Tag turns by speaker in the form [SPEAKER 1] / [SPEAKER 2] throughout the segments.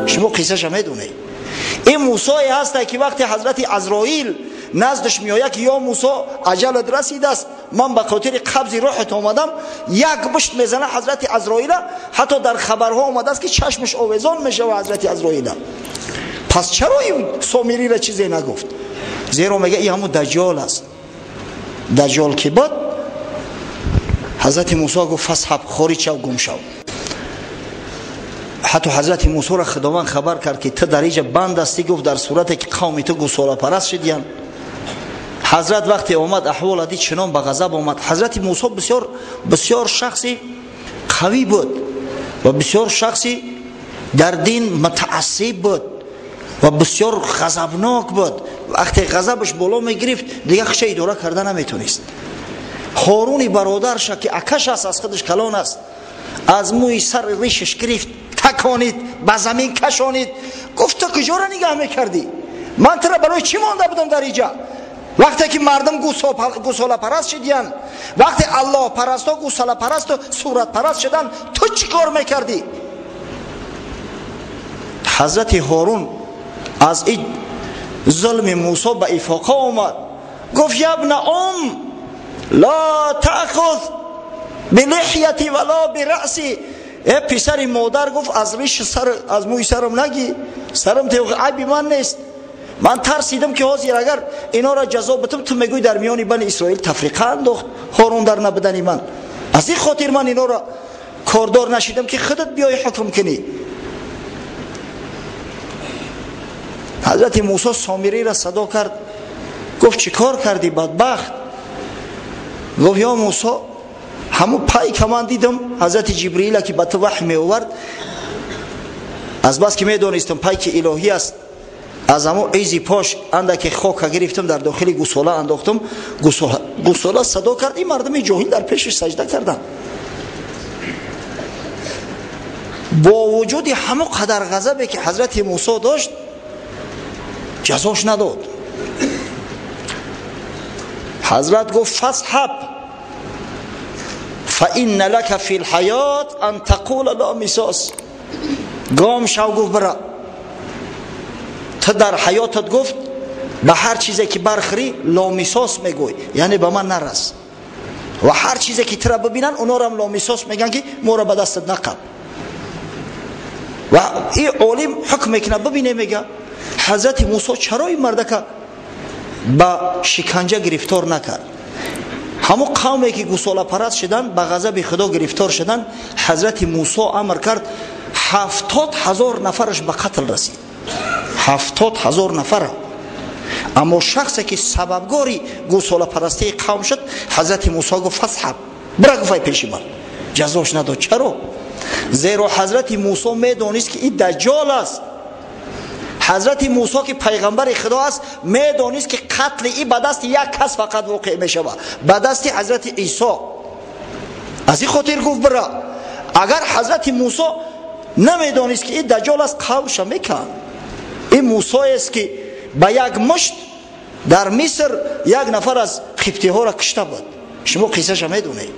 [SPEAKER 1] شما قصهش هم میدونید. این موسی هست که وقتی حضرت عزرائیل نزدش میآید که یا موسی اجلت رسیده است، من به خاطر قبض روحت آمدم، یک مشت میزنه حضرت عزرائیل. حتی در خبرها آمده است که چشمش آویزان میشه و حضرت عزرائیل. پس چرا این سامری را چیزی نگفت؟ زیرا میگه این همون دجال است. دجال که بود حضرت موسی گفت فسحب، خارج شو، گم شو. حتی حضرت موسی را خداوند خبر کرد که تو در اینجا بند هستی، گفت در صورتی که قوم تو گوساله پرست شدیان. حضرت وقتی اومد احوال دید چنان به غضب اومد. حضرت موسی بسیار شخصی قوی بود و بسیار شخصی در دین متعصب بود و بسیار غضبناک بود. وقتی غضبش بالا میگرفت دیگه خش اداره کردن نمیتونست. هارون برادرش که اکش است، از خودش کلان است، از موی سر ریشش گرفت، تکانید، به زمین کشانید. گفت تو کجا را نگاه میکردی؟ من ترا برای چی مانده بودم در اینجا؟ وقتی که مردم گوساله پرست شدیان، وقتی الله پرست و گوساله پرست و صورت پرست شدن، تو چی کار میکردی؟ حضرت هارون از این ظلم موسی به افاقه آمد. گفت یا ابن لا تأخذ بلحیتی ولا برأسی. ای پسر مادر، گفت از ریش سر، از موی سرم نگی، سرم تو عیبی من نیست. من ترسیدم که حاضر اگر اینا را جزا بدم تو میگوی در میان بنی اسرائیل تفریقه انداخت هارون در نبودن من. از این خاطر من اینا را کاردار نشیدم که خودت بیای حکم کنی. حضرت موسی سامری را صدا کرد. گفت چی کار کردی بدبخت؟ گفت یا موسی همون پای که من دیدم حضرت جبرئیل که به تو وحی می آورد، از بس که می دانستم پای که الهی است، از همون ایزی پاش اندک خاک گرفتم در داخل گوساله انداختم. گوساله صدا کرد. این مردم جاهل در پیشش سجده کردن. با وجود همون قدر غضبی که حضرت موسی داشت جزاش نداد. حضرت گفت فسحب فإن لك في الحياة ان تقول لا مساس. گام شو، گفت برا تو در حیاتت گفت به هر چیزی که برخری لامساس میگوی، یعنی به من نرس، و هر چیزی که ترا ببینن اونا را هم لامساس میگن که ما را به دستت نقب. و این عالم حکم میکنه. ببینه میگه حضرت موسی چرا این مرد که به شکنجه گرفتار نکرد؟ همون قومی که گوساله پرست شدن به غضب خدا گرفتار شدن، حضرت موسی امر کرد 70,000 نفرش به قتل رسید. 70,000 نفر. اما شخصی که سببگاری گوساله پرستی قوم شد، حضرت موسی گفت فسحب، برا گفت پیش من. جزاش نداد. چرا؟ زیرا حضرت موسی میدانست که این دجال است. حضرت موسی که پیغمبر خدا است میدانست که قتل این به دست یک کس فقط واقع میشه، به دست حضرت عیسی. از این خاطر گفت برا. اگر حضرت موسی نمیدانست که این دجال است، قولش میکن. این موسی است که به یک مشت در مصر یک نفر از قبطی ها را کشته بود. شما قصهش میدونید.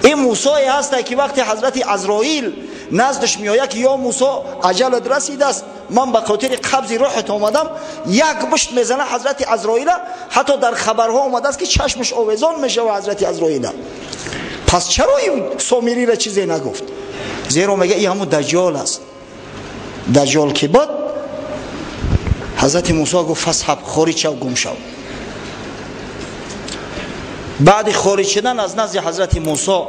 [SPEAKER 1] این موسی هست که وقتی حضرت عزرائیل نزدش میآید که یا موسی اجلت رسیده است، من به خاطر قبض روحت آمدم، یک مشت میزنه حضرت عزرائیل. حتی در خبرها آمده است که چشمش آویزان میشه و حضرت عزرائیل. پس چرا این سامری را چیزی نگفت؟ زیرا میگه این همون دجال است. دجال که بود حضرت موسی گفت فسحب، خارج شو، گم شو. بعد خارج شدن از نزد حضرت موسی،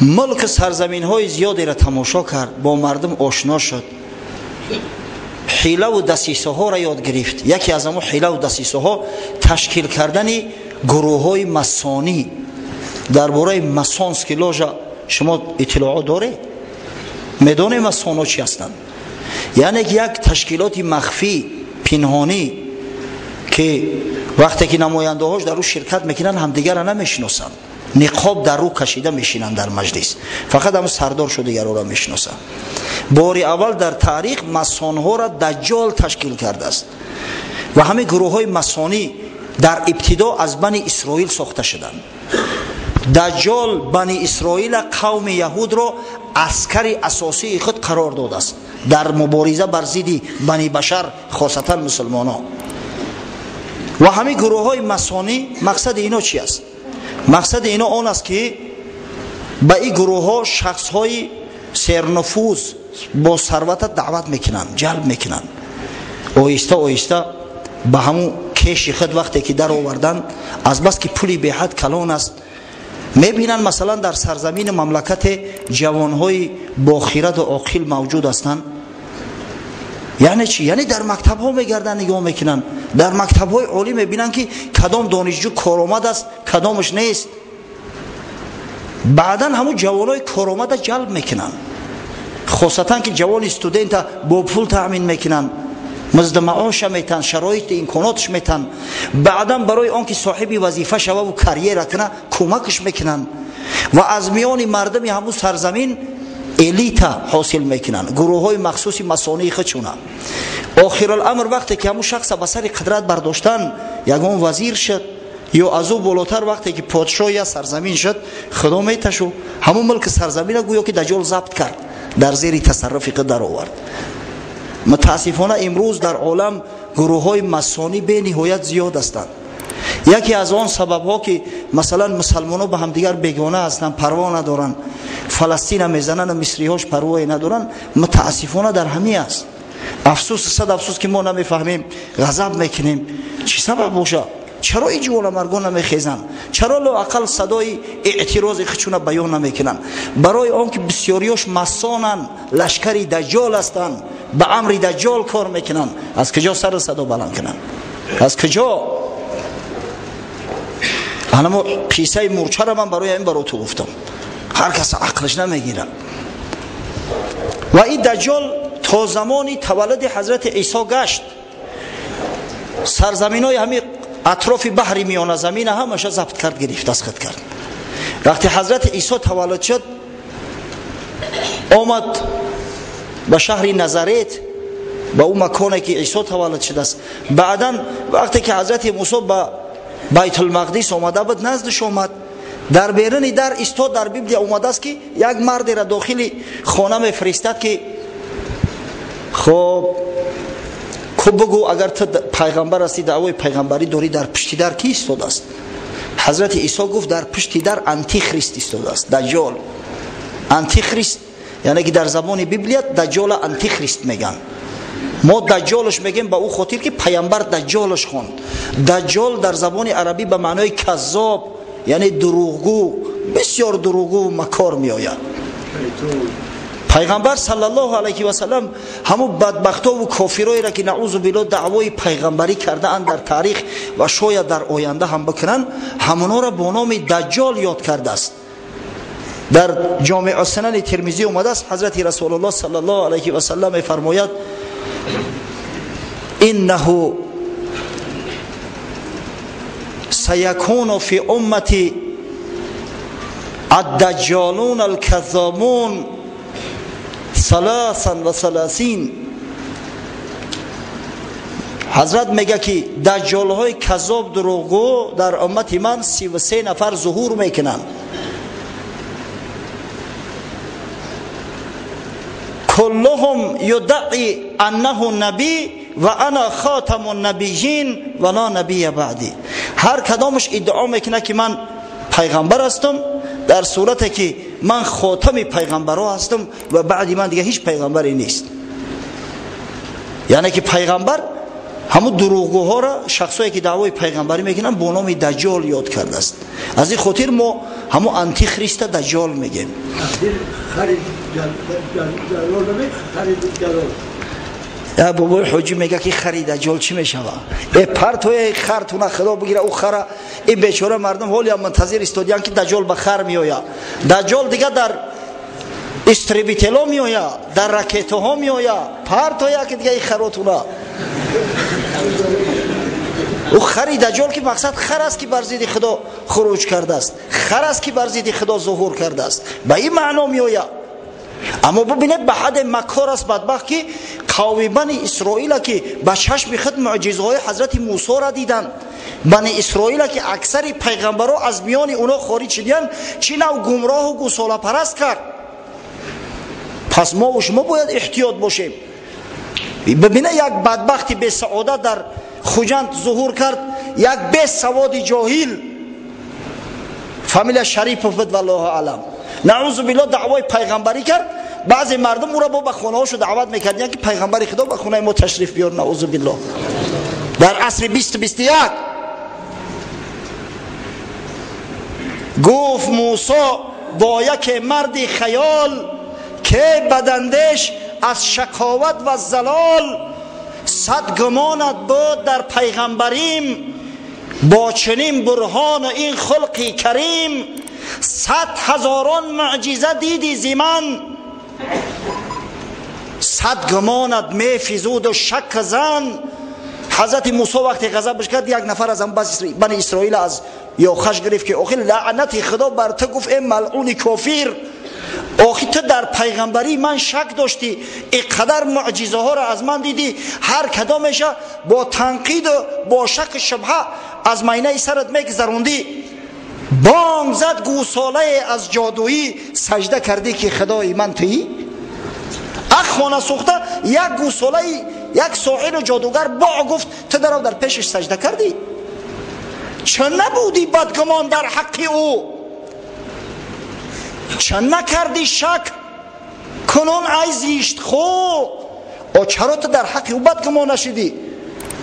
[SPEAKER 1] ملک سرزمین های زیادی را تماشا کرد، با مردم آشنا شد، حیله و دسیسه ها را یاد گرفت. یکی از همون حیله و دسیسه ها تشکیل کردن گروه های مسانی. درباره مسانس که لاجا شما اطلاعات داره؟ میدونه مسان ها چی هستند؟ یعنی یک تشکیلات مخفی پنهانی که وقتی که نماینده هاش در رو شرکت میکنن همدیگر را نمیشناسن، نقاب در رو کشیده میشینن در مجلس، فقط هم سردار شده دیگر را میشناسن. بار اول در تاریخ مسان ها را دجال تشکیل کرده است و همه گروه های مسانی در ابتدا از بنی اسرائیل ساخته شدند. دجال بنی اسرائیل قوم یهود رو عسکر اساسی خود قرار داده است در مبارزه بر ضد بنی بشر، خاصتا مسلمانان. و همین گروه های ماسونی مقصد اینا چی است؟ مقصد اینا آن است که به این گروه ها شخص های سرنفوذ با ثروت دعوت میکنن، جلب میکنن. آهسته آهسته به همون کش خود وقتی که در آوردن، از بس که پولی به حد کلان است، میبینن مثلا در سرزمین مملکت جوانهای با خیرت و عاقل موجود هستند. یعنی چی؟ یعنی در مکتب ها میگردن نگاه میکنن، در مکتب های عالی میبینن که کدام دانشجو کارآمد است کدامش نیست. بعدا همون جوانای کارآمد جلب میکنن، خاصتا که جوان استودنت با پول تامین میکنن، مزد معاش میتن، شرایط امکاناتش میتن. بعدا برای آنکه صاحب وظیفه شوه و کریر کنه کمکش میکنن و از میان مردم همون سرزمین الیت حاصل میکنن، گروه های مخصوصی ماسونی خودشونه. آخر الامر وقتی که همون شخص به سر قدرت برداشتن، یگان وزیر شد یا از او بالاتر وقتی که پادشاه یا سرزمین شد، خدا میتشو همون ملک سرزمین گویا که دجال ضبط کرد، در زیر تصرف قدر آورد. متاسفانه امروز در عالم گروه های ماسونی به نهایت زیاد هستند. یکی از آن سبب ها که مثلا مسلمان ها به هم دیگر بیگانه هستند، پروا ندارن، فلسطین میزنن، مصری هاش پروایی ندارن، متاسفانه در همین است. افسوس، صد افسوس که ما نمیفهمیم، غضب میکنیم. چی سبب باشه؟ چرا این جوان مرگان نمیخیزن؟ چرا لااقل صدای اعتراض خودشون بیان نمیکنن؟ برای آنکه بسیاریاش مسانن، لشکری دجال هستند، به امر دجال کار میکنن. از کجا سر صدا بلند کنن؟ از کجا؟ اما قصه مورچه را من برای این برای تو گفتم، هر کس عقلش نمیگیره. و این دجال تا زمانی تولد حضرت عیسی گشت، سرزمین های همین اطراف بحر میانه زمین همش ضبط کرد، گرفت، دستخط کرد. وقتی حضرت عیسی تولد شد، آمد به شهر نزارت، به اون مکانی که عیسی تولد شده است. بعدا وقتی که حضرت موسی به بیت المقدس آمده بود، نزدش آمد، در بیرون در استاد. در بیبلی آمده است که یک مرد را داخل خانه میفرستد که خب بگو اگر تو پیغمبر هستی، دعوای پیغمبری داری، در پشت در کی ایستاده است؟ حضرت عیسی گفت در پشت در آنتی خریست ایستاده است، دجال. آنتی خریست یعنی که در زبان بیبلیت دجال آنتی خریست میگن. ما دجالش میگیم به او خاطر که پیامبر دجالش خواند. دجال در زبان عربی به معنای کذاب، یعنی دروغگو، بسیار دروغگو و مکار می آید. پیغمبر صلی الله علیه و سلم همون بدبختا و کافرایی را که نعوذ بالله دعوای پیغمبری کرده اند در تاریخ و شاید در آینده هم بکنن، همونا را با نام دجال یاد کرده است. در جامع السنن ترمذی اومده است، حضرت رسول الله صلی الله علیه و سلم میفرماید انه سيكون في امتي الدجالون الكذابون 33. حضرت میگه که دجال های کذاب دروغگو در امت من 33 نفر ظهور میکنن. كلهم يدعي انه نبی و انا خاتم النبیین و لا نبی بعدی. هر کدامش ادعا میکنه که من پیغمبر هستم، در صورتی که من خاتم پیغمبرها هستم و بعد من دیگه هیچ پیغمبری نیست. یعنی که پیغمبر همون دروغگوها را، شخصایی که دعوای پیغمبری میکنن، با نام دجال یاد کرده است. از این خاطر ما همون آنتی خریست دجال میگیم. یا بابای حجی میگه که خرید دجال چی میشوه؟ ای پرتوی خرتونه خدا بگیره او خره. این بیچاره مردم حالی هم منتظر استودیان که دجال به خر میآید. دجال دیگه در استریبیتلا میآید، در راکت ها میآید، پرتوی که دیگه این خراتونه. او خری دجال که مقصد خر است که بر ضد خدا خروج کرده است، خر است که بر ضد خدا ظهور کرده است، به این معنا میآید. اما ببینید به حد مکار است بدبخت که قوم بنی اسرائیل که به چشم خود معجزه‌های حضرت موسی را دیدند، بنی اسرائیل که اکثر پیغمبرها از میان اونا خارج شدن چی نوع گمراه و گوساله پرست کرد. پس ما و شما باید احتیاط باشیم. ببینه یک بدبختی به سعادت در خوجند ظهور کرد، یک به سواد جاهل فامیل شریف افت والله علم نعوذ بالله دعوای پیغمبری کرد. بعضی مردم او را با خانه هاشو دعوت میکردن که پیغمبر خدا به خانه ما تشریف بیار. نعوذ بالله در عصر 2021 گفت موسی با یک مرد خیال که بدندش از شکاوت و زلال، صد گمانت بود در پیغمبریم، با چنین برهان این خلقی کریم، 100,000 معجزه دیدی زمن، 100 گمانت می فزود و شک زن. حضرت موسی وقتی غضبش کرد یک نفر از بنی اسرائیل از یوخش گرفت که آخه لعنت خدا بر تو، گفت ای ملعون کافر، آخه تو در پیغمبری من شک داشتی، اینقدر معجزه ها را از من دیدی، هر کدامش با تنقید و با شک شبهه از مینه سرت میگذروندی. بانگ زد گوساله از جادویی، سجده کردی که خدای من تویی. اخوانه سوخته یک گوساله، یک ساحر جادوگر با گفت تو در پیشش سجده کردی. چه نبودی بدگمان در حق او؟ چه نکردی شک کنون ای زیشت خو؟ او چرا تو در حق او بدگمان نشدی؟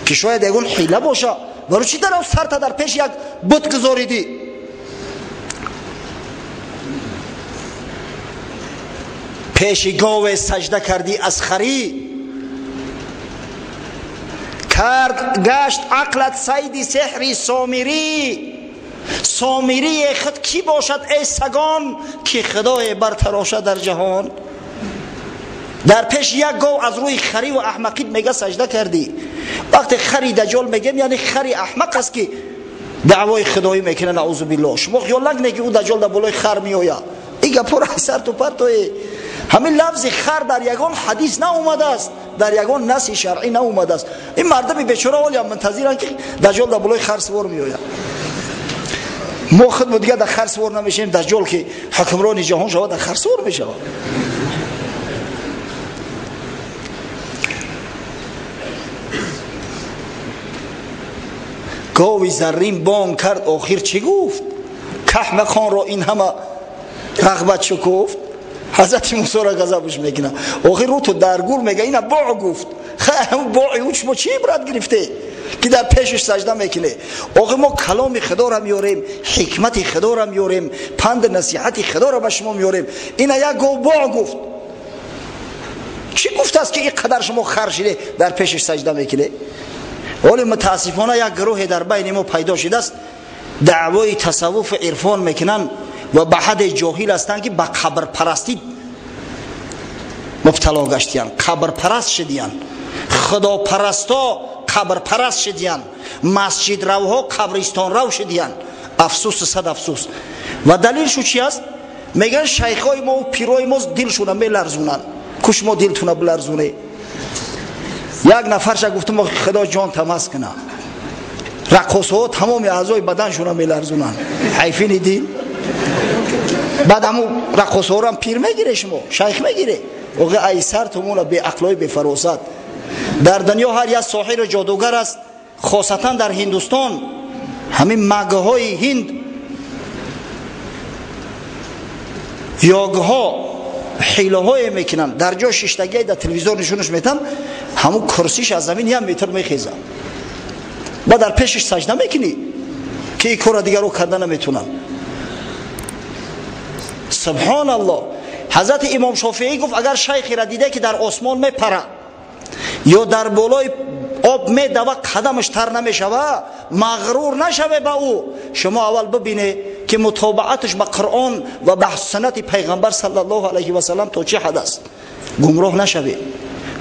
[SPEAKER 1] که شاید یگون حیله باشه. برو چی در او سرت در پیش یک بت گذاریدی؟ پیش گاو سجده کردی از خری، کرد گشت عقلت سید سحری سامری. سامری خود کی باشد ای سگان، که خدای برتراشه در جهان. در پیش یک گاو از روی خری و احمقیت میگه سجده کردی. وقتی خری دجال میگم یعنی خری احمق است که دعوای خدایی میکنه. نعوذ بالله. شما خیال نکنید که اون دجال در بالای خر میآید. این گپا را سر تو پرتوی. همین لفظ خر در یگان حدیث نه اومده است، در یگان نص شرعی نه اومده است. این مردم بیچاره ولی منتظرن که دجال در بالای خر سوار میآید. ما خود دیگه در خر سوار نمیشیم، دجال که حکمران جهان شود در خر سوار میشه. گاوی زرین بانگ کرد، آخر چی گفت؟ کهمه خان را این همه رغبت شکفت. حضرت موسی را غضبش میکنه. آخر رو تو درگور میگه اینا باع گفت. همون باعی او شما چی عبرت گرفته که در پیشش سجده میکنه؟ آخه ما کلام خدا را میاریم، حکمت خدا را میاریم، پند نصیحت خدا را به شما میاریم. اینا یک گاو باع گفت. چی گفت است که این قدر شما خر شده در پیشش سجده میکنه؟ ولی متاسفانه یک گروه در بین ما پیدا شده است، دعوای تصوف عرفان میکنن و به حد جاهل هستند که به قبر پرستی مبتلا گشتیان، قبر پرست شدیان، خدا پرستا قبر پرست شدیان، مسجد روها قبرستان رو شدیان. افسوس صد افسوس. و دلیلشو چی است؟ میگن شیخای ما و پیرای ما دلشون میلرزونن. کش ما دلتون بلرزونه. یک نفرش گفتم خدا جان تماس کنه، رقص ها تمام اعضای بدنشون میلرزونن. حیفین دل. بعد همون رقص ها رو هم پیر میگیره، شما شیخ میگیره. اوه ای سر تمونه به عقلای به فراست. در دنیا هر یک ساحر و جادوگر است، خاصتا در هندوستان. همین مگه های هند، یاگه ها حیله های میکنن. در جا ششتگی در تلویزیون نشونش میتن، همون کرسیش از زمین هم میتر میخیزن. با در پیشش سجده میکنی که این کار دیگر رو کردن نمیتونن. سبحان الله. حضرت امام شافعی گفت اگر شیخی را دیده که در آسمان میپره یا در بالای آب میدوه قدمش تر نمیشوه، مغرور نشوه به او. شما اول ببینه که مطابقتش به قرآن و به سنت پیغمبر صلی الله علیه و سلم تا چه حد است. گمراه نشوه.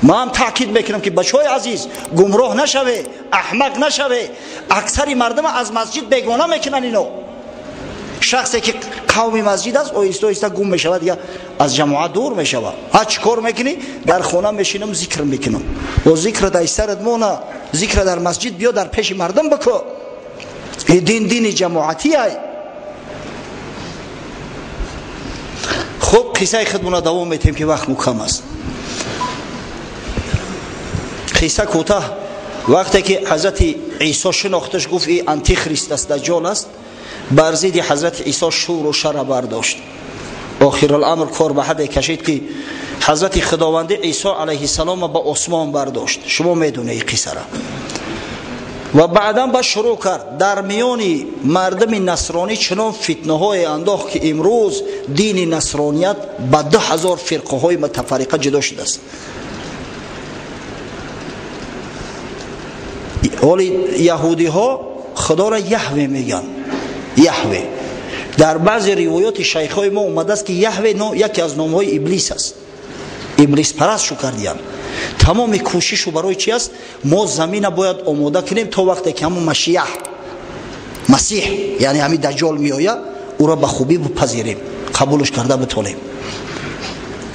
[SPEAKER 1] ما هم تاکید میکنم که بچهای عزیز گمراه نشوه، احمق نشوه. اکثر مردم از مسجد بیگانه میکنن. اینو شخصی که قوم مسجد است آیسته آیسته گم میشود، یا از جماعت دور میشود. ها چی کار میکنی؟ در خانه میشینم ذکر میکنم. و ذکر در سرت مونه، ذکر در مسجد بیا در پیش مردم بکن. این دین جماعتی ای. خب قصه خودمون دوام میتیم که وقت مکم است. قصه کوتاه. وقتی که حضرت عیسی شناختش گفت این انتی خریست است، دجال است، بر ضد حضرت عیسی شور و شر برداشت. آخر الامر کار به حد کشید که حضرت خداوند عیسی علیه السلام به آسمان برداشت. شما میدونه این قصه را. و بعدا با شروع کرد در میان مردم نصرانی چنان فتنه های انداخت که امروز دین نصرانیت به 2000 فرقه های متفرقه جدا شده است. ولی یهودی ها خدا را یهوه میگن. یهوه در بعض روایات شیخ های ما اومده است که یهوه یکی از نام های ابلیس است. ابلیس پرست شو کردیم. تمام کوشش برای چی است؟ ما زمین باید آماده کنیم تا وقتی که همون مسیح یعنی همین دجال میآید او را به خوبی بپذیریم، قبولش کرده بتونیم.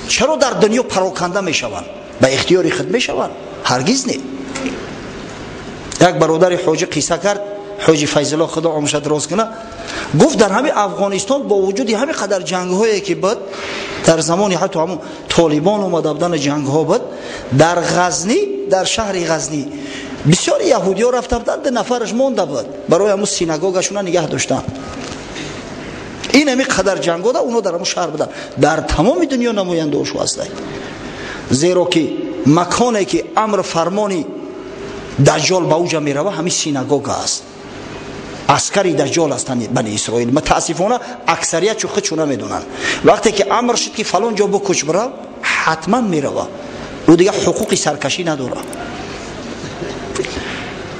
[SPEAKER 1] چرا در دنیا پراکنده میشوند؟ به اختیار خود میشوند؟ هرگز نه. یک برادر حاجی قصه کرد، حاجی فیض الله خدا عمرش دراز کنه، گفت در همین افغانستان با وجود همین قدر جنگ هایی که بود در زمانی حتی همون طالبان اومده بودن جنگ ها بود، در غزنی، در شهر غزنی بسیار یهودی ها رفته بودن، 2 نفرش مونده بود، برای همون سینگاگشون نگه داشتن. این همین قدر جنگ ها اونا در همون شهر بودن. در تمام دنیا نماینده هاشو هستند، زیرا که مکانی که امر فرمانی دجال به اوجا میروه همین سینگاگ است. عسکری دجال هستند بنی اسرائیل. متاسفانه اکثریت چو خودشون نمیدونن. وقتی که امر شد که فلان جا بکش برو، حتما میروه. او دیگه حقوقی سرکشی نداره.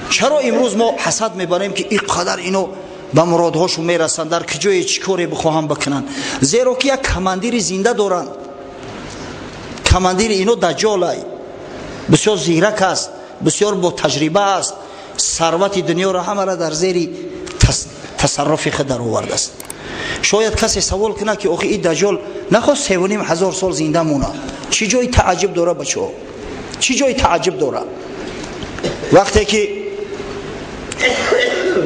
[SPEAKER 1] چرا امروز ما حسد میبریم که اینقدر اینو به مرادهاشون میرسن، در کجای چیکاری بخواهم بکنن؟ زیرا که یک کماندیر زنده دارن. کماندیر اینو دجال ای، بسیار زیرک است، بسیار با تجربه است، ثروت دنیا را همه را در زیر تصرف خود در آورده است. شاید کسی سوال کنه که آخه این دجال نخواست 3500 سال زنده مونه، چی جای تعجب داره بچه‌ها؟ چی جای تعجب داره؟ وقتی که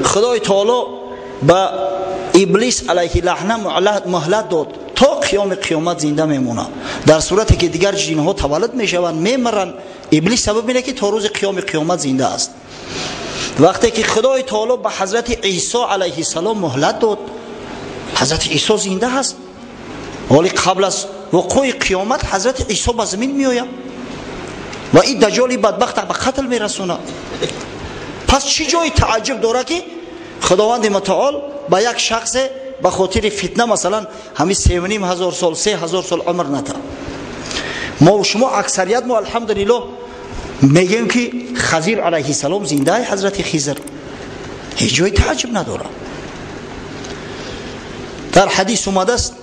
[SPEAKER 1] خدای تعالی با ابلیس علیه لعنه مهلت داد تا قیامت زنده میمونه، در صورتی که دیگر جنها تولد میشوند میمرن، ابلیس سبب اینه که تا روز قیامت زنده است. وقتی که خدای تعالی به حضرت عیسی علیه السلام مهلت داد، حضرت عیسی زنده است، ولی قبل از وقوع قیامت حضرت عیسی به زمین میآید و این دجالی بدبخت به قتل میرسونه. پس چی جای تعجب داره که خداوند متعال با یک شخص به خاطر فتنه مثلا همین 3500 سال 3000 سال عمر نده؟ ما و شما اکثریت ما الحمدلله میگیم که خضر علیه السلام زنده ای. حضرت خضر هیچ جای تعجب نداره. در حدیث اومده است،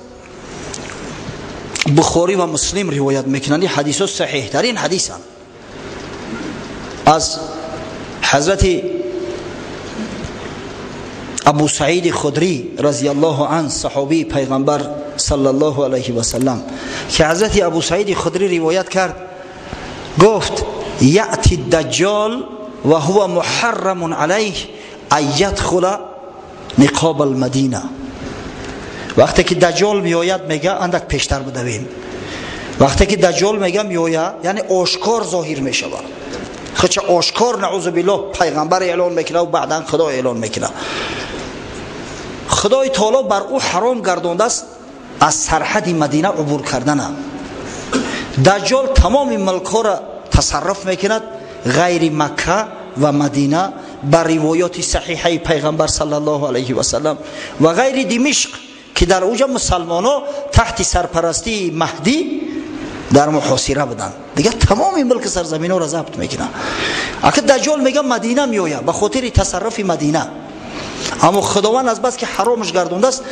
[SPEAKER 1] بخاری و مسلم روایت میکنند، حدیث صحیح ترین حدیث هم از حضرت ابو سعید خدری رضی الله عنه، صحابی پیغمبر صلی الله علیه و سلم، که حضرت ابو سعید خدری روایت کرد، گفت یأتی الدجال و هو محرم علیه ان یدخل نقاب المدینه. وقتی که دجال میآید، میگه اندک پیشتر بدویم، وقتی که دجال میگه میآید یعنی آشکار ظاهر میشه، خودش آشکار نعوذ بالله پیغمبر اعلان میکنه و بعدا خدا اعلان میکنه. خدای تعالی بر او حرام گردانده است از سرحد مدینه عبور کردن. دجال تمام ملک ها را تصرف میکند غیر مکه و مدینه، بر روایات صحیحه پیغمبر صلی الله علیه و سلم و غیر دمشق که در اوجا مسلمان ها تحت سرپرستی مهدی در محاصره بودن، دیگه تمام ملک سرزمین ها را ضبط میکنه. اگه دجال میگه مدینه میآید به خاطر تصرف مدینه، اما خداوند از بس که حرامش گردونده است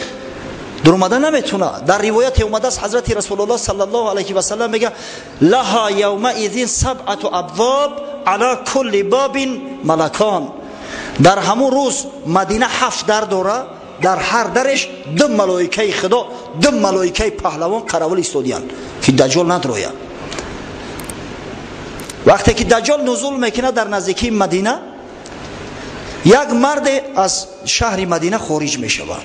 [SPEAKER 1] در اومدن نمیتونه. در روایت اومده است حضرت رسول الله صلی الله علیه و سلم میگه لها یومئذ 7 ابواب علی کل باب ملکان. در همون روز مدینه 7 در داره، در هر درش 2 ملائکه خدا، 2 ملائکه پهلوان قراول ایستادیان که دجال ندرویه. وقتی که دجال نزول میکنه در نزدیکی مدینه، یک مرد از شهر مدینه خارج می شود.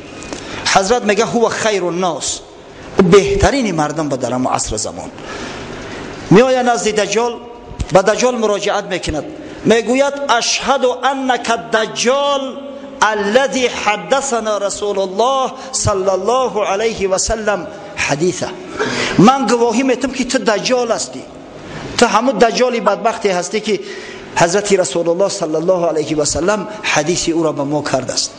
[SPEAKER 1] حضرت میگه هو خیر الناس، بهترین مردم به در عصر زمان. می آید نزد دجال، به دجال مراجعت میکند، میگوید اشهد انک الدجال الذي حدثنا رسول الله صلی الله علیه و سلم حدیثه. من گواهی میتم که تو دجال هستی، تو همون دجالی بدبختی هستی که حضرت رسول الله صلی الله علیه و سلم حدیثی او را به ما کرده است.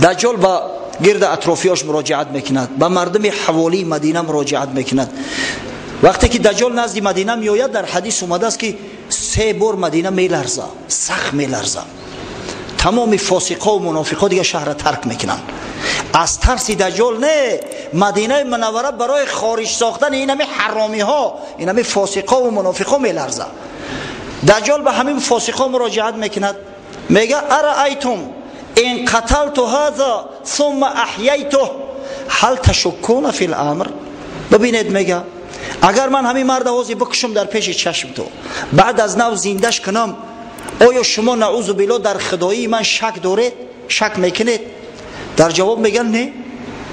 [SPEAKER 1] دجال با گرد اطرافیاش مراجعت میکند، به مردم حوالی مدینه مراجعت میکند. وقتی که دجال نزد مدینه میآید، در حدیث اومده است که 3 بار مدینه میلرزه، سخت میلرزه. تمام فاسقا و منافقا دیگه شهر را ترک میکنن. از ترس دجال نه، مدینه منوره برای خارج ساختن این همه حرامی ها، این همه فاسقا و منافقا میلرزه. دجال به همین فاسقا مراجعت میکند، میگه ارایتم ان قتلت هذا ثم احییته هل تشکون فی الامر. ببینید میگه اگر من همین مرد آوازی بکشم در پیش چشم تو، بعد از نو زندش کنم، آیا شما نعوذ بالله در خدایی من شک دارید؟ شک میکنید؟ در جواب میگن نه،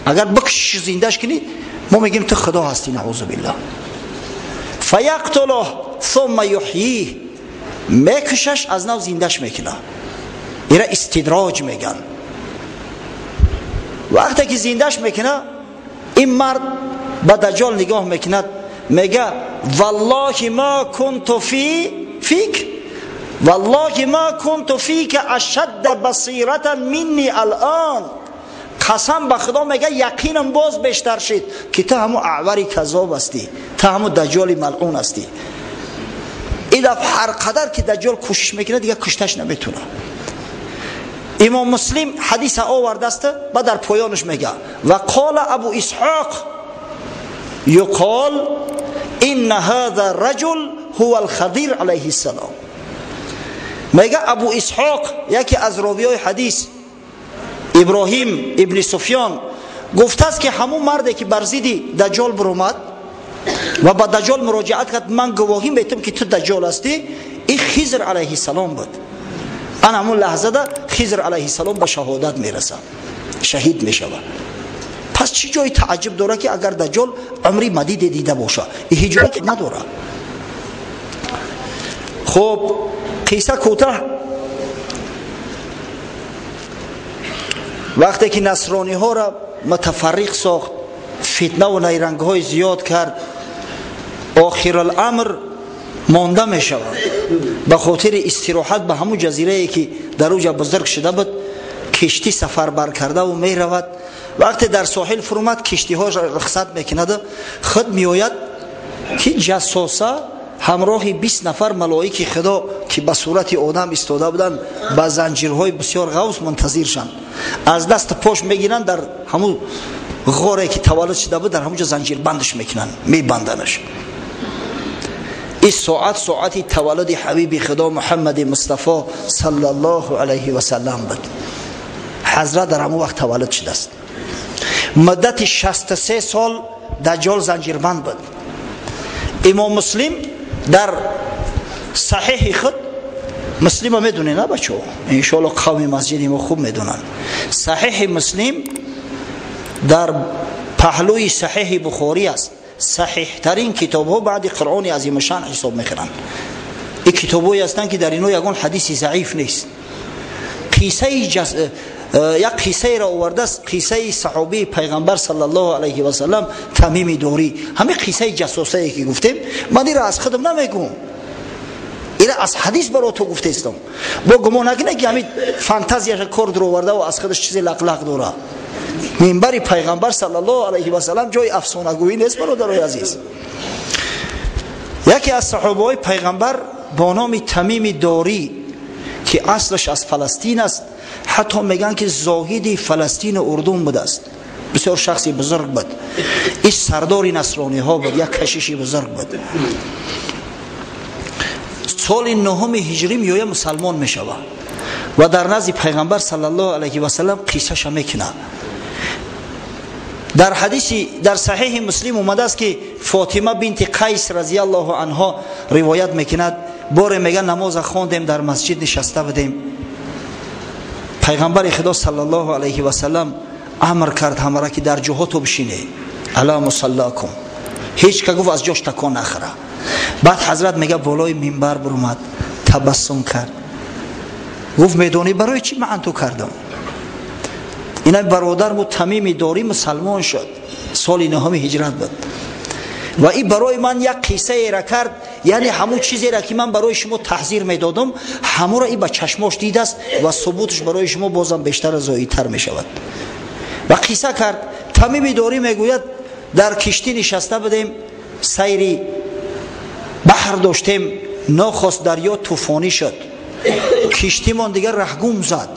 [SPEAKER 1] اگر بکش زندش کنی ما میگیم تو خدا هستی نعوذ بالله. فیقتله ثم یحییه، میکشش از نو زندش میکنه. اینا استدراج میگن. وقتی که زندش میکنه، این مرد به دجال نگاه میکند، میگه والله ما كنت فیک والله ما كنت فیک اشد بصیرة منی الان. قسم به خدا میگه یقینم باز بیشتر شد که تو همون اعوری کذاب هستی، تو همون دجال ملعون هستی. این هر قدر که دجال کوشش میکنه دیگه کشتش نمیتونه. امام مسلم حدیث آورده است، بعد در پایانش میگه و قال ابو اسحاق یقال ان هذا الرجل هو الخضر علیه السلام. میگه ابو اسحاق، یکی از راویای حدیث، ابراهیم ابن سفیان، گفته است که همون مردی که بر ضد دجال برآمد و با دجال مراجعت کرد، من گواهی میتم که تو دجال هستی، این خضر علیه السلام بود. ان همون لحظه ده خضر علیه السلام به شهادت میرسه، شهید میشود. پس چی جای تعجب داره که اگر دجال عمری مدید دیده باشه؟ این هیچ جایی نداره. خب قصه کوتاه. وقتی که نصرانی ها را متفرق ساخت، فتنه و نیرنگ های زیاد کرد، آخر الامر مانده می شود. به خاطر استراحت به همون جزیره ای که در اوجا بزرگ شده بود، کشتی سفر بر کرده و می رود. وقتی در ساحل فرمد، کشتی ها رخصت میکند، خود می آید که جاسوسا همراه 20 نفر ملائک خدا که به صورت آدم استاده بودند، با زنجیرهای بسیار غوث منتظرشند، از دست پاش میگیرند، در همون غاری که تولد شده بود در همونجا زنجیر بندش میکنن، میبندنش. این ساعت تولد حبیب خدا محمد مصطفی صلی الله علیه و سلم بود. حضرت در همون وقت تولد شده است. مدت 63 سال دجال زنجیربند بود. امام مسلم در صحیح خود، مسلم ها میدونه نه بچه ها، انشاءالله قوم مسجدی ما خوب میدونن، صحیح مسلم در پهلوی صحیح بخاری است. صحیح ترین کتاب ها بعد قرآن عظیم شان حساب میکنن. این کتاب هایی هستند که در اینو یگان حدیثی ضعیف نیست. یک قصه را آورده است، قصه صحابی پیغمبر صلی الله علیه و سلم تمیم داری. همه قصه جاسوسی که گفتیم من این را از خودم نمیگم، این را از حدیث برای تو گفته استم. با گمان نکنه که همین فانتزیاش کرد رو آورده و از خودش چیزی لق داره. منبر پیغمبر صلی الله علیه و سلم جای افسانه گویی نیست برادرای عزیز. یکی از صحابه پیغمبر با نام تمیم داری که اصلش از فلسطین است، حتی میگن که زاهد فلسطین و اردن بوده است، بسیار شخصی بزرگ بود. این سردار نصرانی ها بود، یک کشیشی بزرگ بود. سال 9 هجری میوه مسلمان میشود و در نزد پیغمبر صلی الله علیه و سلم قصهش میکنه. در حدیثی در صحیح مسلم اومده است که فاطمه بنت قیس رضی الله عنها روایت میکند، بار میگه نماز خواندیم، در مسجد نشسته بودیم، پیغمبر خدا صلی الله علیه و سلم امر کرد همه را که در جهات بشینه، الا مصلاکم، هیچ که گفت از جاش تکان نخوره. بعد حضرت میگه بالای منبر برآمد، تبسم کرد، گفت میدونی برای چی من تو کردم؟ اینا برادر بود تمیم داری مسلمان شد، سال 9 هجرت بود و این برای من یک قصه را کرد، یعنی همون چیزی را که من برای شما تحذیر میدادم همون را این با چشماش دیده است و ثبوتش برای شما بازم بیشتر و زایدتر می شود. و قصه کرد. تمیم داری میگوید در کشتی نشسته بودیم، سیری بحر داشتیم، ناخواست دریا طوفانی شد، کشتی من دیگر رهگم زد.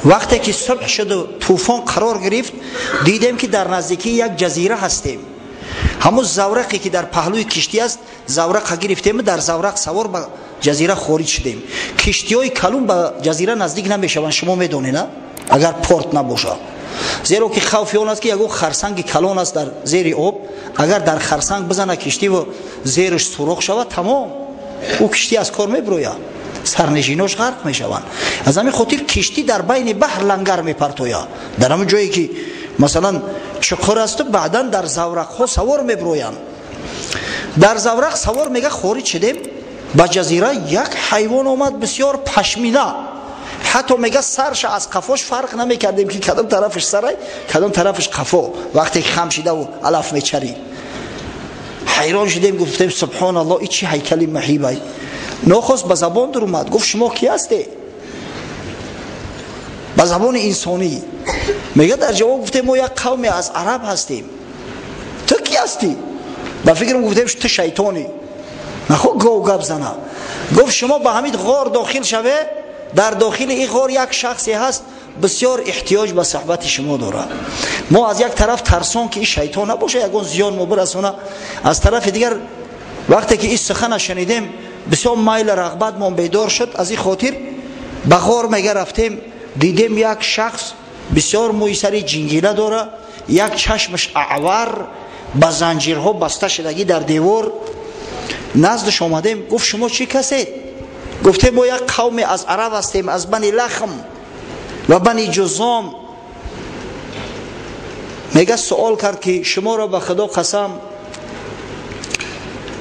[SPEAKER 1] وقتی که صبح شد و طوفان قرار گرفت دیدیم که در نزدیکی یک جزیره هستیم. همون زورقی که در پهلوی کشتی است زورق گرفتیم، در زورق سوار به جزیره خارج شدیم. کشتی‌های کلون به جزیره نزدیک نمیشوند، شما میدونید نه؟ اگر پورت نباشه، زیرا که خوف اون است که یک خرسنگ کلون است در زیر آب، اگر در خرسنگ بزنه کشتی و زیرش سوراخ شود تمام او کشتی از کار میبروید، سرنشیناش غرق میشوند. از همین خاطر کشتی در بین بحر لنگر میپرتوید، در همون جایی که مثلا چقر است بعدا در زورق ها سوار میبرویند. در زورق سوار میگه خارج شدیم به جزیره، یک حیوان آمد بسیار پشمینه، حتی میگه سرش از قفاش فرق نمیکردیم که کدام طرفش سره کدام طرفش قفا، وقتی خم شده و علف میچری. حیران شدیم، گفتیم سبحان الله این چی هیکلی مهیبه. ناخواست به زبان در اومد، گفت شما کی هستی؟ به زبان انسانی میگه، در جواب گفتیم ما یک قومی از عرب هستیم. تو کی هستی؟ با فکرم گفتیم تو شیطانی، نخو گو گپ زنه. گفت شما به همین غار داخل شوه، در داخل این غار یک شخصی هست بسیار احتیاج به صحبت شما داره. ما از یک طرف ترسان که این شیطان نباشه یگان زیان ما برسونه، از طرف دیگر وقتی که این سخن شنیدیم بسیار میل رغبت ما بیدار شد. از این خاطر به غار میگه رفتیم، دیدیم یک شخص بسیار موی سری جنگیله داره، یک چشمش اعور با زنجیرها بسته شدگی در دیوار. نزدش آمدیم، گفت شما چی کسید؟ گفتیم ما یک قوم از عرب هستیم، از بنی لخم و بنی جزام. میگه سوال کرد که شما را به خدا قسم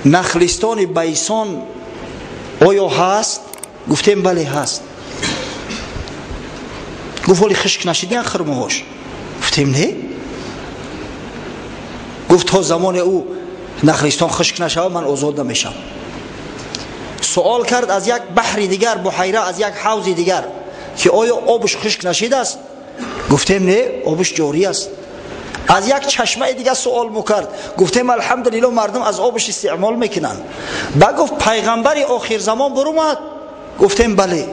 [SPEAKER 1] نخلستان بیسان آیا هست؟ گفتیم بله هست. گفت ولی خشک نشدین خرمهاش؟ گفتیم نه. گفت تا زمان او نخلستان خشک نشود من آزاد نمیشم. سوال کرد از یک بحر دیگر، بحیره، از یک حوض دیگر که آیا آبش خشک نشده است؟ گفتیم نه، آبش جاری است. از یک چشمه دیگر سوال میکرد، گفتیم الحمدلله مردم از آبش استعمال میکنن. بعد گفت پیغمبر آخر زمان برآمد؟ گفتیم بله.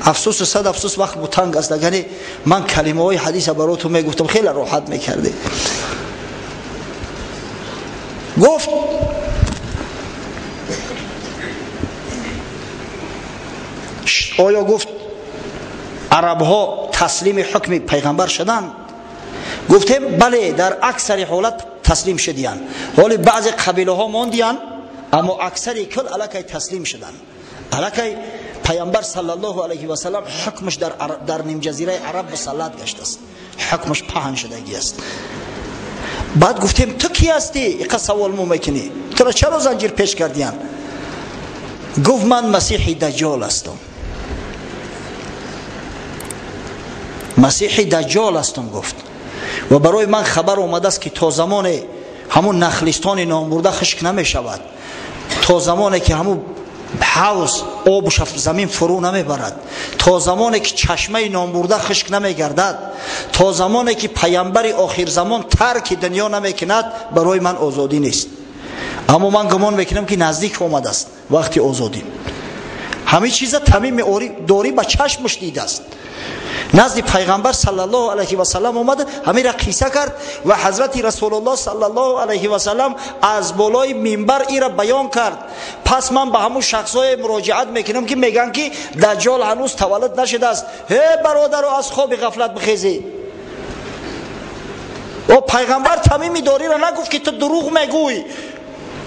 [SPEAKER 1] افسوس صد افسوس وقت بود تنگ است، اگر من کلمه های حدیث براتون میگفتم خیلی راحت میکرده. گفت آیا گفت عرب ها تسلیم حکم پیغمبر شدن؟ گفتیم بله، در اکثر حالت تسلیم شدیان، ولی بعضی قبیله ها ماندیان، اما اکثر کل علاقه تسلیم شدن. علاقه پیامبر صلی الله علیه و سلم حکمش در نیم جزیره عرب مسلط گشته است، حکمش پهن شدگی است. بعد گفتیم تو کی هستی؟ اینقدر سوال مو میکنی، تو را چرا زنجیر پیش کردیان؟ گفت من مسیح دجال هستم. مسیح دجال هستم گفت، و برای من خبر اومده است که تا زمان همون نخلستان نامبرده خشک نمی شود، تا زمانی که همون حوض آبش زمین فرو نمی برد، تا زمانی که چشمه نامبرده خشک نمی گردد، تا زمانی که پیامبر آخر زمان ترک دنیا نمی کند، برای من آزادی نیست. اما من گمان میکنم که نزدیک اومده است وقتی آزادی. همه چیز تمیم داری به چشمش دیده است. نزد پیغمبر صلی الله علیه و سلم اومد، همین را قصه کرد و حضرت رسول الله صلی الله علیه و سلم از بالای منبر این را بیان کرد. پس من به همون شخصای مراجعت میکنم که میگن که دجال هنوز تولد نشده است، هی برادر از خواب غفلت بخیزی. و پیغمبر تمیم داری را نگفت که تو دروغ میگویی،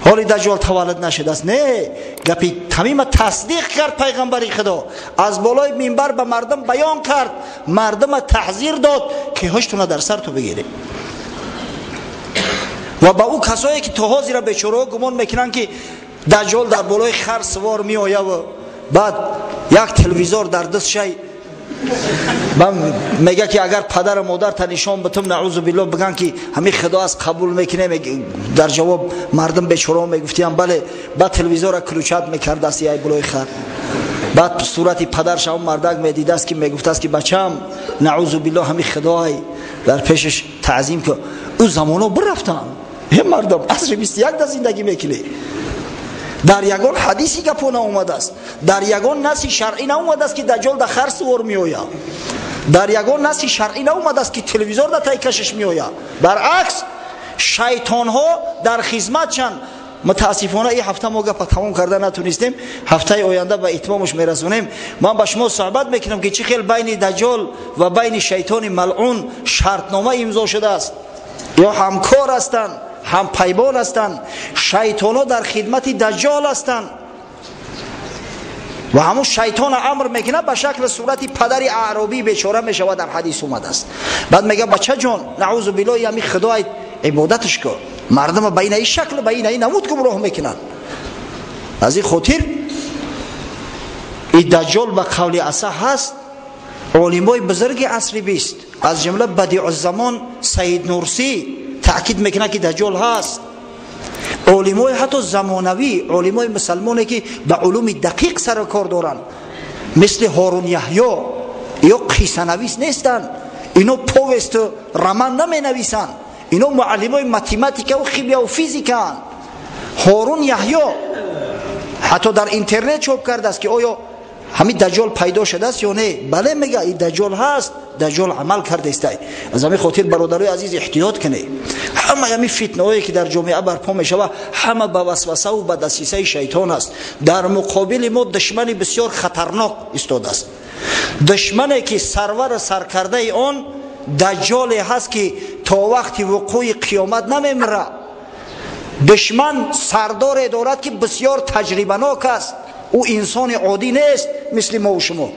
[SPEAKER 1] حالی دجال تولد نشده است. نه، گپی تمام تصدیق کرد پیغمبر خدا، از بالای منبر به مردم بیان کرد، مردم تحذیر داد که هشتونه در سر تو بگیری. و با او کسایی که تا حاضر بیچاره گمان میکنن که دجال در بالای خر سوار می آید و بعد یک تلویزور در دست شای میگه که اگر پدر و مادر تا نشان بتم نعوذ بالله بگن که همین خدا از قبول میکنه، در جواب مردم بیچاره میگفتیم بله، بعد تلویزور کلوچت میکرد است ای بالای خر، بعد صورت پدرش اون مردک میدیده است که میگفت است که بچم نعوذ بالله همین خدای در پیشش تعظیم که او زمانو برفتن. هم مردم عصر 21 در زندگی میکنه. در یگان حدیثی که پونه اومده است، در یگان نصی شرعی ناومده است که دجال در خر سوار می آید، در یگان نصی شرعی ناومده است که تلویزور در تای کشش می آید. برعکس شیطان ها در خدمت چند. متاسفانه این هفته ما گپ تمام کرده نتونستیم، هفته آینده به اتمامش میرسونیم. من با شما صحبت میکنم که چه خیلی بین دجال و بین شیطان ملعون شرطنامه امضا شده است، یا همکار هستند، هم پیمان هستند. شیطان ها در خدمت دجال هستند و همون شیطان امر میکنه به شکل صورت پدر اعرابی بیچاره میشود. در حدیث اومده است، بعد میگه بچه جان نعوذ بالله یمی خدای عبادتش کن، مردم بین این شکل بین این نمود گمراه میکنن. از این خاطر این دجال به قول اصح هست. علمای بزرگ عصر 20 از جمله بدیع الزمان سید نورسی تأکید میکنه که دجال هست. علمای حتی زمانوی، علمای مسلمانی که به علوم دقیق سر کار دارن مثل هارون یحیی یا قصه نویس نیستن، اینو پوست رمان نمی نویسن، اینو معلمای متماتیک و شیمیا و فیزیک هستند. هارون یحیی حتی در اینترنت چاپ کرده است که آیا همین دجال پیدا شده است یا نه. بله میگه این دجال هست، دجال عمل کرده است. از همین خاطر برادرای عزیز احتیاط کنید. همه همین فتنه‌ای که در جامعه برپا میشود همه به وسوسه و به دسیسه شیطان است. در مقابل ما دشمن بسیار خطرناک ایستاده است، دشمنی که سرور سرکرده آن دجال هست که تا وقتی وقوع قیامت نمیمره. دشمن سردار دارد که بسیار تجربه ناک است، او انسان عادی نیست مثل ما و شما،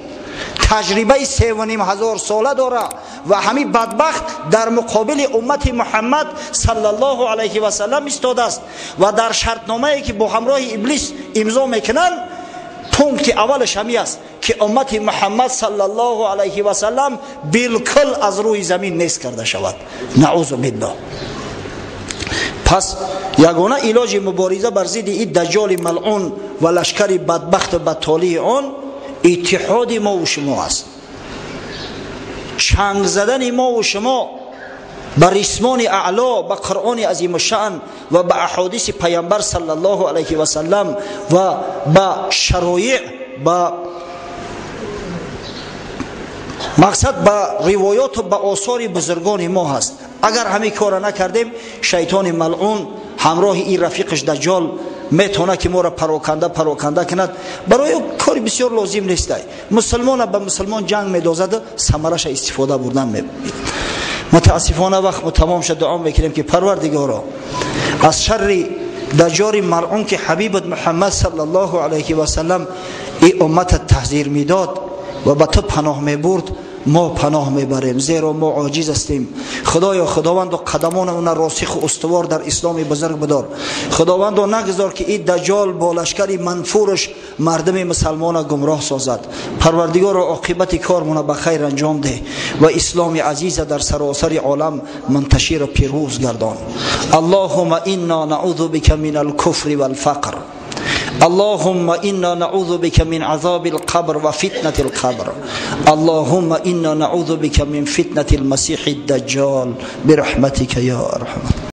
[SPEAKER 1] تجربه 3,500 ساله داره و همین بدبخت در مقابل امت محمد صلی الله علیه و سلم ایستاده است و در شرطنامه ای که با همراه ابلیس امضا میکنن پونکت اولش همی است که امت محمد صلی الله علیه و سلم بالکل از روی زمین نیست کرده شود. نعوذ بالله. پس یگانه علاج مبارزه بر ضد این دجال ملعون و لشکر بدبخت بطالی آن اتحاد ما و شما است. چنگ زدن ما و شما بر ریسمان اعلا، به قرآن عظیم الشأن و به احادیث پیامبر صلی الله علیه و سلم و به شرایع، به مقصد به روایات و به آثار بزرگان ما هست. اگر همین کار نکردیم شیطان ملعون همراه این رفیقش دجال میتونه که ما را پراکنده کند. برای کاری بسیار لازم نیست. مسلمان به مسلمان جنگ میدازد، ثمرش استفاده بردن میبینید. متاسفانه وقت تمام شد. دعا میکنیم که پروردگارا از شر دجال ملعون که حبیبت محمد صلی الله علیه و سلم این امت تحذیر میداد و به تو پناه میبرد، ما پناه میبریم زیرا ما عاجز هستیم. خدایا خداوند قدمان اون راسخ و استوار در اسلام بزرگ بدار. خداوند نگذار که این دجال با لشکری منفورش مردم مسلمان گمراه سازد. پروردگار عاقبت کارمون به خیر انجام ده و اسلام عزیز در سراسر عالم منتشر و پیروز گردان. اللهم انا نعوذ بك من الكفر والفقر. اللهم إنا نعوذ بك من عذاب القبر وفتنة القبر. اللهم إنا نعوذ بك من فتنة المسيح الدجال برحمتك يا أرحم.